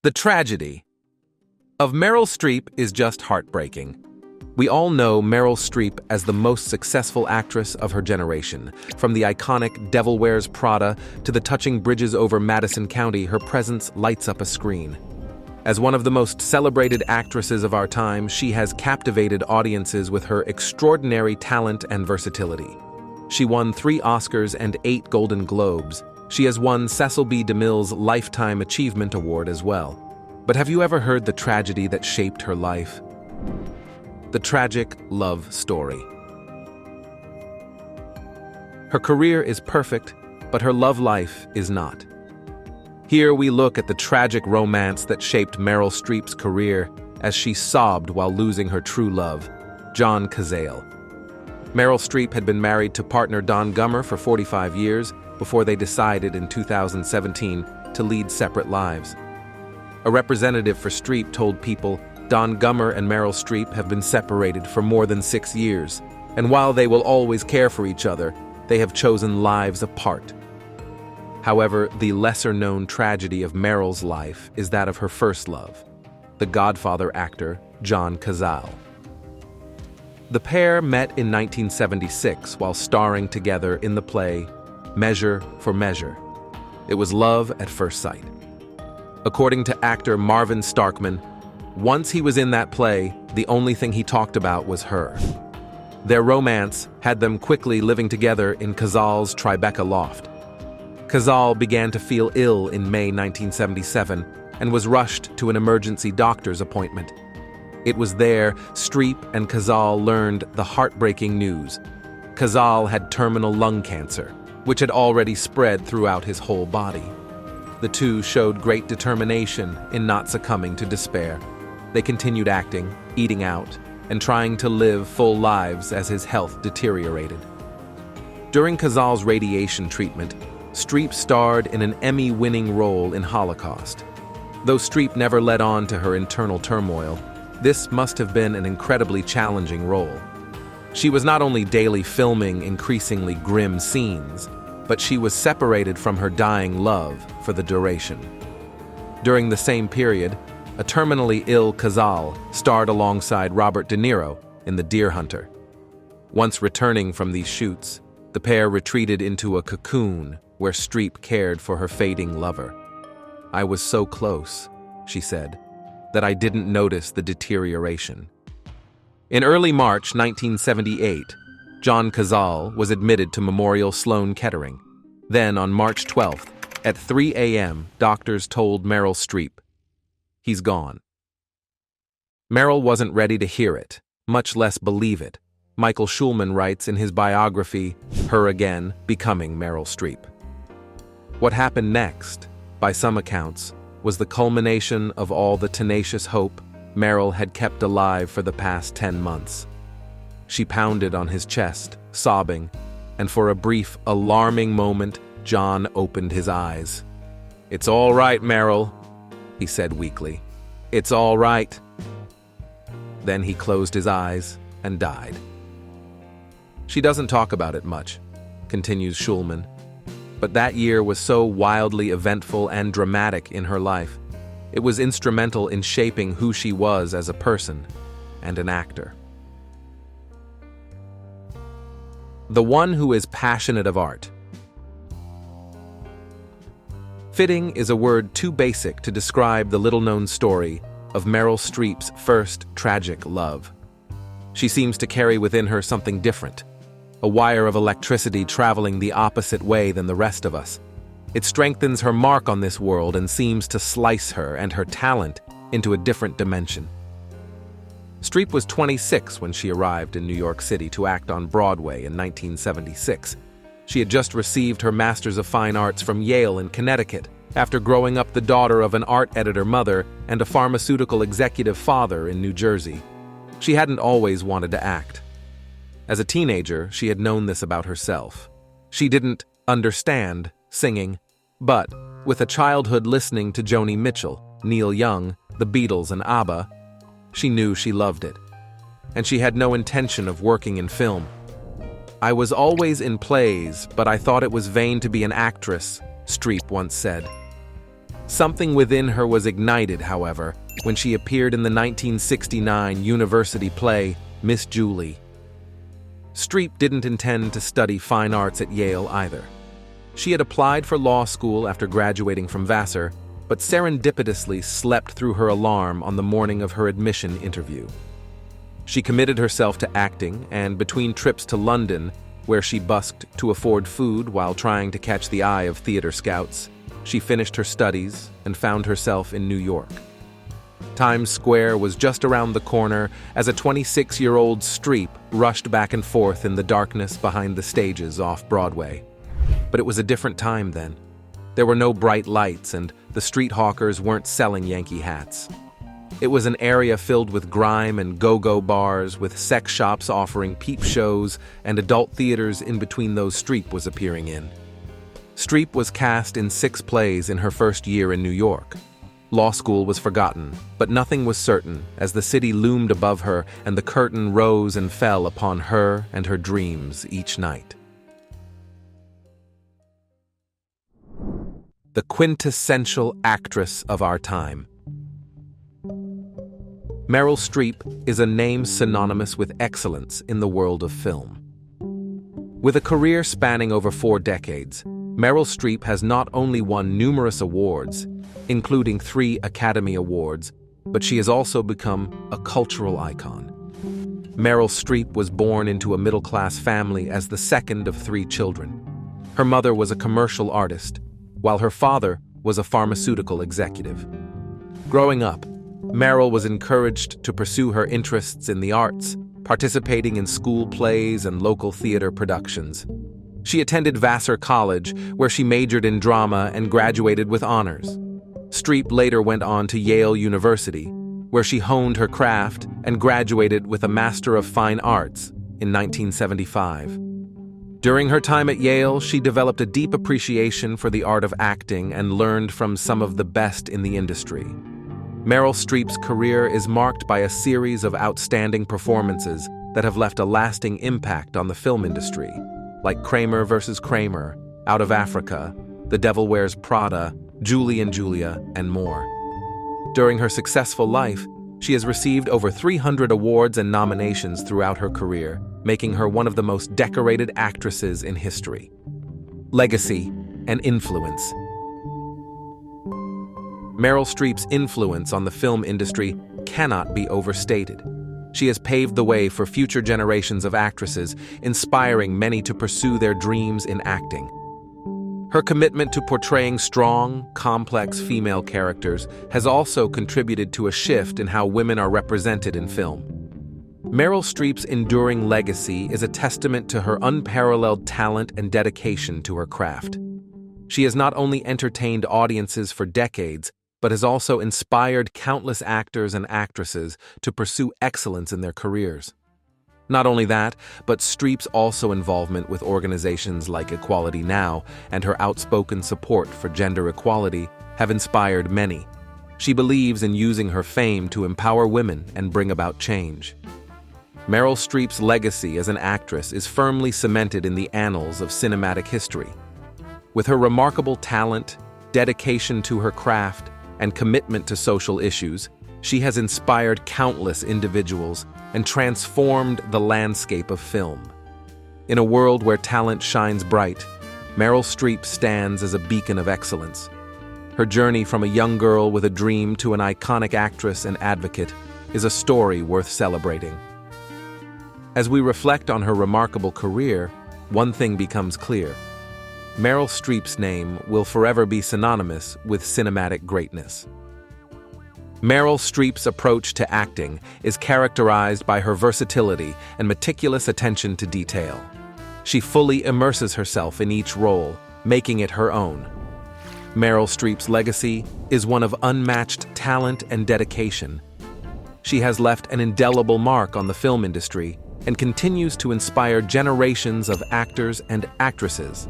The tragedy of Meryl Streep is just heartbreaking. We all know Meryl Streep as the most successful actress of her generation. From the iconic Devil Wears Prada to the touching Bridges Over Madison County, her presence lights up a screen. As one of the most celebrated actresses of our time, she has captivated audiences with her extraordinary talent and versatility. She won 3 Oscars and 8 Golden Globes. She has won Cecil B. Demille's Lifetime Achievement Award as well. But have you ever heard the tragedy that shaped her life? The tragic love story. Her career is perfect, but her love life is not. Here we look at the tragic romance that shaped Meryl Streep's career as she sobbed while losing her true love, John Cazale. Meryl Streep had been married to partner Don Gummer for 45 years before they decided in 2017 to lead separate lives. A representative for Streep told People, Don Gummer and Meryl Streep have been separated for more than 6 years, and while they will always care for each other, they have chosen lives apart. However, the lesser-known tragedy of Meryl's life is that of her first love, the Godfather actor John Cazale. The pair met in 1976 while starring together in the play Measure for Measure. It was love at first sight. According to actor Marvin Starkman, once he was in that play, the only thing he talked about was her. Their romance had them quickly living together in Cazale's Tribeca loft. Cazale began to feel ill in May 1977 and was rushed to an emergency doctor's appointment. It was there Streep and Cazale learned the heartbreaking news. Cazale had terminal lung cancer, which had already spread throughout his whole body. The two showed great determination in not succumbing to despair. They continued acting, eating out, and trying to live full lives as his health deteriorated. During Cazale's radiation treatment, Streep starred in an Emmy-winning role in Holocaust. Though Streep never let on to her internal turmoil, this must have been an incredibly challenging role. She was not only daily filming increasingly grim scenes, but she was separated from her dying love for the duration. During the same period, a terminally ill Cazale starred alongside Robert De Niro in The Deer Hunter. Once returning from these shoots, the pair retreated into a cocoon where Streep cared for her fading lover. "I was so close," she said, "that I didn't notice the deterioration." In early March 1978, John Cazale was admitted to Memorial Sloan Kettering. Then, on March 12th, at 3 a.m., doctors told Meryl Streep, "He's gone." Meryl wasn't ready to hear it, much less believe it. Michael Schulman writes in his biography, Her Again, Becoming Meryl Streep. What happened next, by some accounts, was the culmination of all the tenacious hope Meryl had kept alive for the past 10 months. She pounded on his chest, sobbing, and for a brief, alarming moment, John opened his eyes. "It's all right, Meryl," he said weakly. "It's all right." Then he closed his eyes and died. She doesn't talk about it much, continues Schulman, but that year was so wildly eventful and dramatic in her life. It was instrumental in shaping who she was as a person and an actor. The one who is passionate of art. Fitting is a word too basic to describe the little-known story of Meryl Streep's first tragic love. She seems to carry within her something different, a wire of electricity traveling the opposite way than the rest of us. It strengthens her mark on this world and seems to slice her and her talent into a different dimension. Streep was 26 when she arrived in New York City to act on Broadway in 1976. She had just received her Master's of Fine Arts from Yale in Connecticut, after growing up the daughter of an art editor mother and a pharmaceutical executive father in New Jersey. She hadn't always wanted to act. As a teenager, she had known this about herself. She didn't understand singing, but with a childhood listening to Joni Mitchell, Neil Young, the Beatles, and ABBA, she knew she loved it. And she had no intention of working in film. "I was always in plays, but I thought it was vain to be an actress," Streep once said. Something within her was ignited, however, when she appeared in the 1969 university play, Miss Julie. Streep didn't intend to study fine arts at Yale either. She had applied for law school after graduating from Vassar, but serendipitously slept through her alarm on the morning of her admission interview. She committed herself to acting, and between trips to London, where she busked to afford food while trying to catch the eye of theater scouts, she finished her studies and found herself in New York. Times Square was just around the corner as a 26-year-old Streep rushed back and forth in the darkness behind the stages off Broadway. But it was a different time then. There were no bright lights, and the street hawkers weren't selling Yankee hats. It was an area filled with grime and go-go bars, with sex shops offering peep shows and adult theaters in between those Streep was appearing in. Streep was cast in 6 plays in her first year in New York. Law school was forgotten, but nothing was certain as the city loomed above her and the curtain rose and fell upon her and her dreams each night. The quintessential actress of our time. Meryl Streep is a name synonymous with excellence in the world of film. With a career spanning over 4 decades, Meryl Streep has not only won numerous awards, including 3 Academy Awards, but she has also become a cultural icon. Meryl Streep was born into a middle-class family as the second of 3 children. Her mother was a commercial artist, while her father was a pharmaceutical executive. Growing up, Meryl was encouraged to pursue her interests in the arts, participating in school plays and local theater productions. She attended Vassar College, where she majored in drama and graduated with honors. Streep later went on to Yale University, where she honed her craft and graduated with a Master of Fine Arts in 1975. During her time at Yale, she developed a deep appreciation for the art of acting and learned from some of the best in the industry. Meryl Streep's career is marked by a series of outstanding performances that have left a lasting impact on the film industry, like Kramer vs. Kramer, Out of Africa, The Devil Wears Prada, Julie and Julia, and more. During her successful life, she has received over 300 awards and nominations throughout her career, making her one of the most decorated actresses in history. Legacy and influence. Meryl Streep's influence on the film industry cannot be overstated. She has paved the way for future generations of actresses, inspiring many to pursue their dreams in acting. Her commitment to portraying strong, complex female characters has also contributed to a shift in how women are represented in film. Meryl Streep's enduring legacy is a testament to her unparalleled talent and dedication to her craft. She has not only entertained audiences for decades, but has also inspired countless actors and actresses to pursue excellence in their careers. Not only that, but Streep's also involvement with organizations like Equality Now and her outspoken support for gender equality have inspired many. She believes in using her fame to empower women and bring about change. Meryl Streep's legacy as an actress is firmly cemented in the annals of cinematic history. With her remarkable talent, dedication to her craft, and commitment to social issues, she has inspired countless individuals and transformed the landscape of film. In a world where talent shines bright, Meryl Streep stands as a beacon of excellence. Her journey from a young girl with a dream to an iconic actress and advocate is a story worth celebrating. As we reflect on her remarkable career, one thing becomes clear. Meryl Streep's name will forever be synonymous with cinematic greatness. Meryl Streep's approach to acting is characterized by her versatility and meticulous attention to detail. She fully immerses herself in each role, making it her own. Meryl Streep's legacy is one of unmatched talent and dedication. She has left an indelible mark on the film industry and continues to inspire generations of actors and actresses.